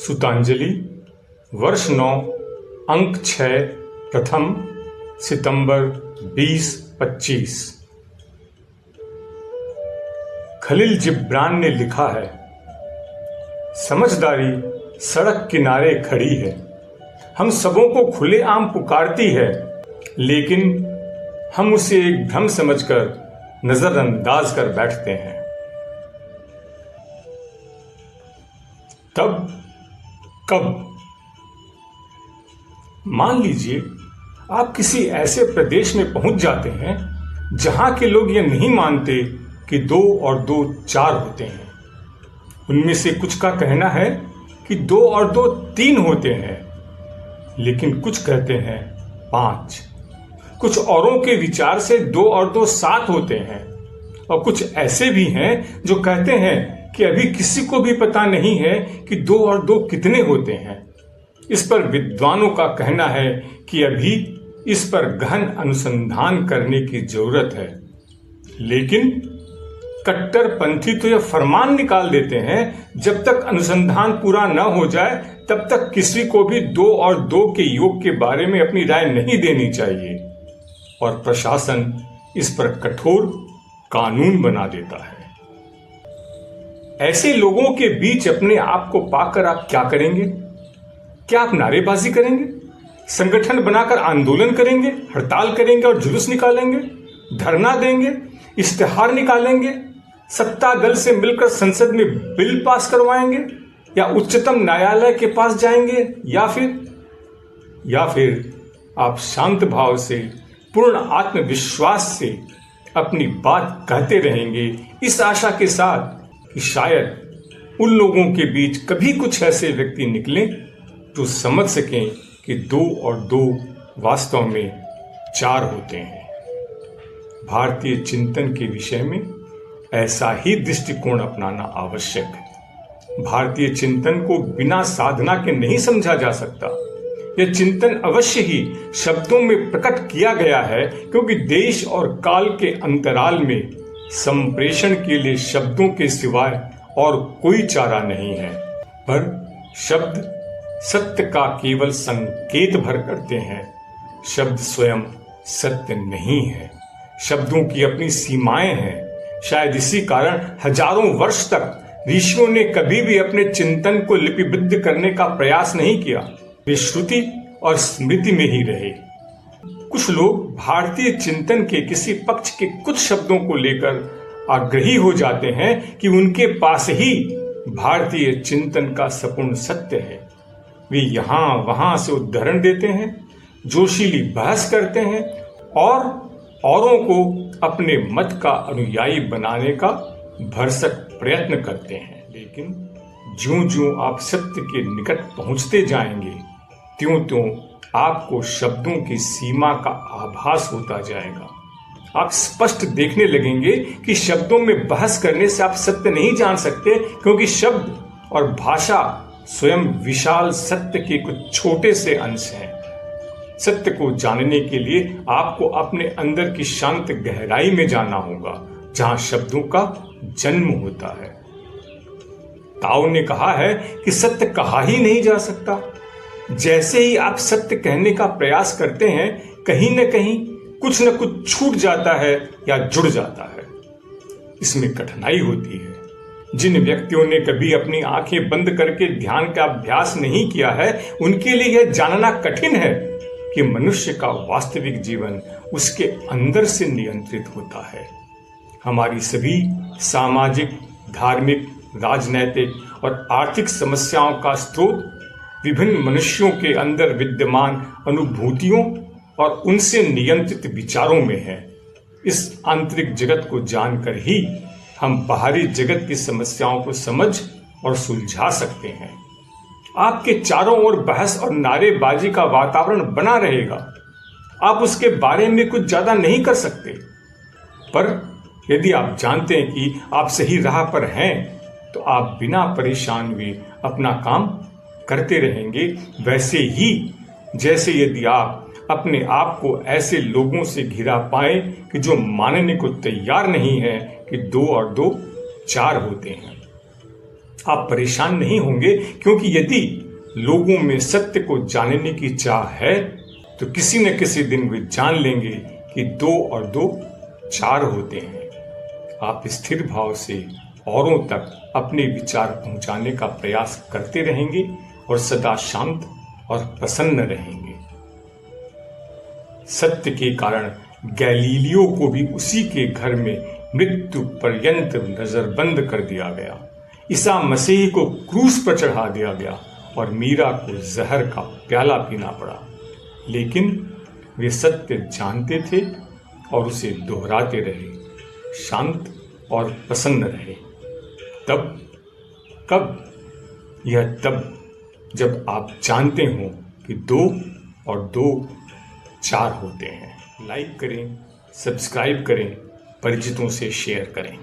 सुतांजलि वर्ष 9 अंक 6 प्रथम सितंबर 2025। खलील जिब्रान ने लिखा है, समझदारी सड़क किनारे खड़ी है, हम सबों को खुलेआम पुकारती है, लेकिन हम उसे एक भ्रम समझकर नजरअंदाज कर बैठते हैं। तब कब? मान लीजिए आप किसी ऐसे प्रदेश में पहुंच जाते हैं जहां के लोग यह नहीं मानते कि 2 और 2 4 होते हैं। उनमें से कुछ का कहना है कि 2 और 2 3 होते हैं, लेकिन कुछ कहते हैं 5। कुछ औरों के विचार से 2 और 2 7 होते हैं, और कुछ ऐसे भी हैं जो कहते हैं कि अभी किसी को भी पता नहीं है कि 2 और 2 कितने होते हैं। इस पर विद्वानों का कहना है कि अभी इस पर गहन अनुसंधान करने की जरूरत है। लेकिन कट्टरपंथी तो यह फरमान निकाल देते हैं, जब तक अनुसंधान पूरा न हो जाए तब तक किसी को भी 2 और 2 के योग के बारे में अपनी राय नहीं देनी चाहिए, और प्रशासन इस पर कठोर कानून बना देता है। ऐसे लोगों के बीच अपने आप को पाकर आप क्या करेंगे? क्या आप नारेबाजी करेंगे, संगठन बनाकर आंदोलन करेंगे, हड़ताल करेंगे और जुलूस निकालेंगे, धरना देंगे, इश्तेहार निकालेंगे, सत्ता दल से मिलकर संसद में बिल पास करवाएंगे, या उच्चतम न्यायालय के पास जाएंगे, या फिर आप शांत भाव से, पूर्ण आत्मविश्वास से अपनी बात कहते रहेंगे, इस आशा के साथ कि शायद उन लोगों के बीच कभी कुछ ऐसे व्यक्ति निकलें जो समझ सकें कि 2 और 2 वास्तव में 4 होते हैं। भारतीय चिंतन के विषय में ऐसा ही दृष्टिकोण अपनाना आवश्यक है। भारतीय चिंतन को बिना साधना के नहीं समझा जा सकता। यह चिंतन अवश्य ही शब्दों में प्रकट किया गया है, क्योंकि देश और काल के अंतराल में संप्रेषण के लिए शब्दों के सिवाय और कोई चारा नहीं है। पर शब्द सत्य का केवल संकेत भर करते हैं। शब्द स्वयं सत्य नहीं है। शब्दों की अपनी सीमाएं हैं। शायद इसी कारण हजारों वर्ष तक ऋषियों ने कभी भी अपने चिंतन को लिपिबद्ध करने का प्रयास नहीं किया। वे श्रुति और स्मृति में ही रहे। कुछ लोग भारतीय चिंतन के किसी पक्ष के कुछ शब्दों को लेकर आग्रही हो जाते हैं कि उनके पास ही भारतीय चिंतन का संपूर्ण सत्य है। वे यहाँ वहां से उदाहरण देते हैं, जोशीली बहस करते हैं और औरों को अपने मत का अनुयायी बनाने का भरसक प्रयत्न करते हैं। लेकिन ज्यों-ज्यों आप सत्य के निकट पहुंचते जाएंगे, त्यों-त्यों आपको शब्दों की सीमा का आभास होता जाएगा। आप स्पष्ट देखने लगेंगे कि शब्दों में बहस करने से आप सत्य नहीं जान सकते, क्योंकि शब्द और भाषा स्वयं विशाल सत्य के कुछ छोटे से अंश हैं। सत्य को जानने के लिए आपको अपने अंदर की शांत गहराई में जाना होगा, जहां शब्दों का जन्म होता है। ताओ ने कहा है कि सत्य कहा ही नहीं जा सकता। जैसे ही आप सत्य कहने का प्रयास करते हैं, कहीं न कहीं कुछ न कुछ छूट जाता है या जुड़ जाता है। इसमें कठिनाई होती है। जिन व्यक्तियों ने कभी अपनी आंखें बंद करके ध्यान का अभ्यास नहीं किया है, उनके लिए यह जानना कठिन है कि मनुष्य का वास्तविक जीवन उसके अंदर से नियंत्रित होता है। हमारी सभी सामाजिक, धार्मिक, राजनैतिक और आर्थिक समस्याओं का स्रोत विभिन्न मनुष्यों के अंदर विद्यमान अनुभूतियों और उनसे नियंत्रित विचारों में है। इस आंतरिक जगत को जानकर ही हम बाहरी जगत की समस्याओं को समझ और सुलझा सकते हैं। आपके चारों ओर बहस और नारेबाजी का वातावरण बना रहेगा। आप उसके बारे में कुछ ज्यादा नहीं कर सकते, पर यदि आप जानते हैं कि आप सही राह पर हैं, तो आप बिना परेशान हुए अपना काम करते रहेंगे। वैसे ही जैसे यदि आप अपने आप को ऐसे लोगों से घिरा पाए कि जो मानने को तैयार नहीं है कि 2 और 2 4 होते हैं। आप परेशान नहीं होंगे, क्योंकि यदि लोगों में सत्य को जानने की चाह है तो किसी न किसी दिन वे जान लेंगे कि 2 और 2 4 होते हैं। आप स्थिर भाव से औरों तक अपने विचार पहुंचाने का प्रयास करते रहेंगे और सदा शांत और प्रसन्न रहेंगे। सत्य के कारण गैलीलियो को भी उसी के घर में मृत्यु पर्यंत नजरबंद कर दिया गया। ईसा मसीह को क्रूस पर चढ़ा दिया गया और मीरा को जहर का प्याला पीना पड़ा, लेकिन वे सत्य जानते थे और उसे दोहराते रहे, शांत और प्रसन्न रहे। तब जब आप जानते हो कि 2 और 2 4 होते हैं। लाइक करें, सब्सक्राइब करें, परिचितों से शेयर करें।